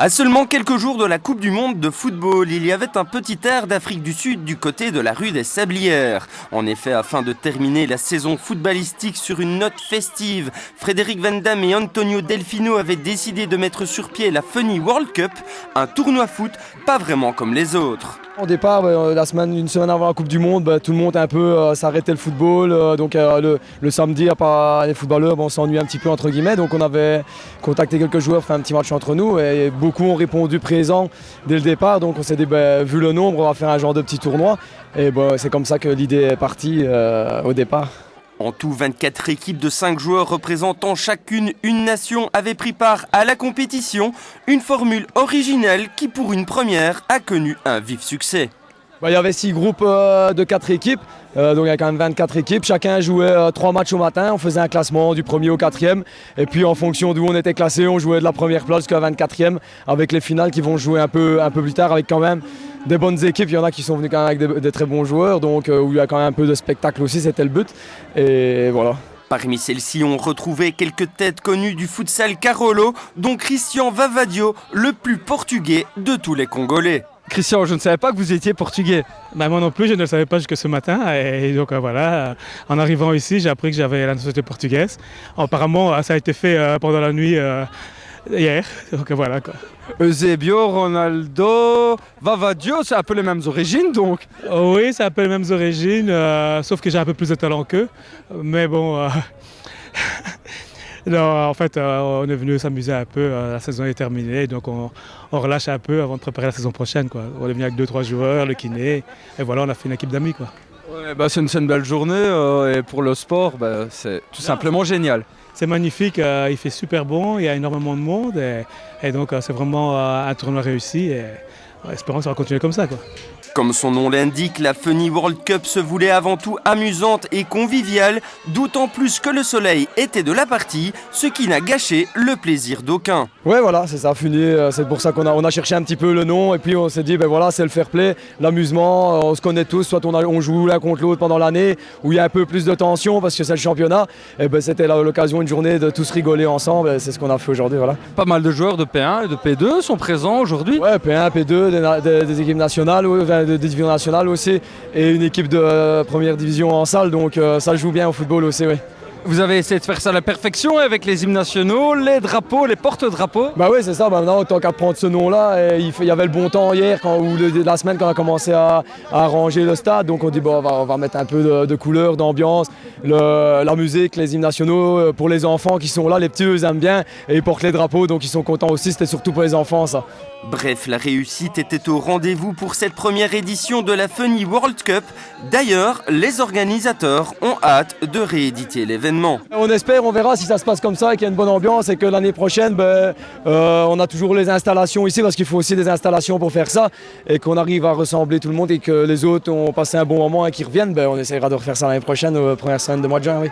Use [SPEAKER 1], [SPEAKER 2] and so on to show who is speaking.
[SPEAKER 1] À seulement quelques jours de la Coupe du Monde de football, il y avait un petit air d'Afrique du Sud du côté de la rue des Sablières. En effet, afin de terminer la saison footballistique sur une note festive, Frédéric Van Damme et Antonio Delfino avaient décidé de mettre sur pied la Funny World Cup, un tournoi foot pas vraiment comme les autres.
[SPEAKER 2] Au départ, une semaine avant la Coupe du Monde, tout le monde un peu s'arrêtait le football. Le samedi, à part les footballeurs, on s'ennuyait un petit peu entre guillemets. Donc on avait contacté quelques joueurs, fait un petit match entre nous et beaucoup ont répondu présent dès le départ. Donc on s'est dit, vu le nombre, on va faire un genre de petit tournoi. Et c'est comme ça que l'idée est partie au départ.
[SPEAKER 1] En tout, 24 équipes de 5 joueurs représentant chacune une nation avaient pris part à la compétition. Une formule originelle qui, pour une première, a connu un vif succès.
[SPEAKER 2] Il y avait 6 groupes de 4 équipes, donc il y a quand même 24 équipes. Chacun jouait 3 matchs au matin, on faisait un classement du 1er au 4e. Et puis en fonction d'où on était classé, on jouait de la première place jusqu'à la 24e, avec les finales qui vont jouer un peu plus tard, avec quand même des bonnes équipes. Il y en a qui sont venus quand même avec des très bons joueurs, donc où il y a quand même un peu de spectacle aussi, c'était le but. Et voilà.
[SPEAKER 1] Parmi celles-ci, on retrouvait quelques têtes connues du futsal Carolo, dont Christian Vavadio, le plus portugais de tous les Congolais.
[SPEAKER 3] Christian, je ne savais pas que vous étiez portugais.
[SPEAKER 4] Moi non plus, je ne le savais pas jusque ce matin. Et donc voilà, en arrivant ici, j'ai appris que j'avais la nationalité portugaise. Apparemment, ça a été fait pendant la nuit hier. Donc voilà quoi.
[SPEAKER 3] Eusebio, Ronaldo, Vavadio, c'est un peu les mêmes origines donc.
[SPEAKER 4] Oui, c'est un peu les mêmes origines, sauf que j'ai un peu plus de talent qu'eux. Mais bon... Non, en fait, on est venu s'amuser un peu, la saison est terminée, donc on relâche un peu avant de préparer la saison prochaine, quoi. On est venu avec 2-3 joueurs, le kiné, et voilà, on a fait une équipe d'amis, quoi.
[SPEAKER 3] Ouais, c'est une belle journée, et pour le sport, c'est tout simplement génial.
[SPEAKER 4] C'est magnifique, il fait super bon, il y a énormément de monde, et donc c'est vraiment un tournoi réussi, et espérons que ça va continuer comme ça, quoi.
[SPEAKER 1] Comme son nom l'indique, la Funny World Cup se voulait avant tout amusante et conviviale, d'autant plus que le soleil était de la partie, ce qui n'a gâché le plaisir d'aucun.
[SPEAKER 2] Ouais, voilà, c'est ça, Funny, c'est pour ça qu'on a cherché un petit peu le nom et puis on s'est dit, voilà, c'est le fair play, l'amusement, on se connaît tous, soit on joue l'un contre l'autre pendant l'année, où il y a un peu plus de tension parce que c'est le championnat, et c'était l'occasion, une journée de tous rigoler ensemble, et c'est ce qu'on a fait aujourd'hui, voilà.
[SPEAKER 3] Pas mal de joueurs de P1 et de P2 sont présents aujourd'hui.
[SPEAKER 2] Ouais, P1, P2, des équipes nationales, des divisions nationales aussi, et une équipe de première division en salle, donc ça joue bien au football aussi, oui.
[SPEAKER 3] Vous avez essayé de faire ça à la perfection avec les hymnes nationaux, les drapeaux, les porte-drapeaux.
[SPEAKER 2] Oui, c'est ça. Maintenant, tant qu'à prendre ce nom-là, il y avait le bon temps hier ou la semaine quand on a commencé à arranger le stade. Donc on dit on va mettre un peu de couleur, d'ambiance, la musique, les hymnes nationaux pour les enfants qui sont là. Les petits, eux, aiment bien et ils portent les drapeaux, donc ils sont contents aussi. C'était surtout pour les enfants, ça.
[SPEAKER 1] Bref, la réussite était au rendez-vous pour cette première édition de la Funny World Cup. D'ailleurs, les organisateurs ont hâte de rééditer l'événement.
[SPEAKER 2] On espère, on verra si ça se passe comme ça et qu'il y a une bonne ambiance et que l'année prochaine, on a toujours les installations ici parce qu'il faut aussi des installations pour faire ça et qu'on arrive à ressembler tout le monde et que les autres ont passé un bon moment et qu'ils reviennent. On essaiera de refaire ça l'année prochaine, première semaine de mois de juin, oui.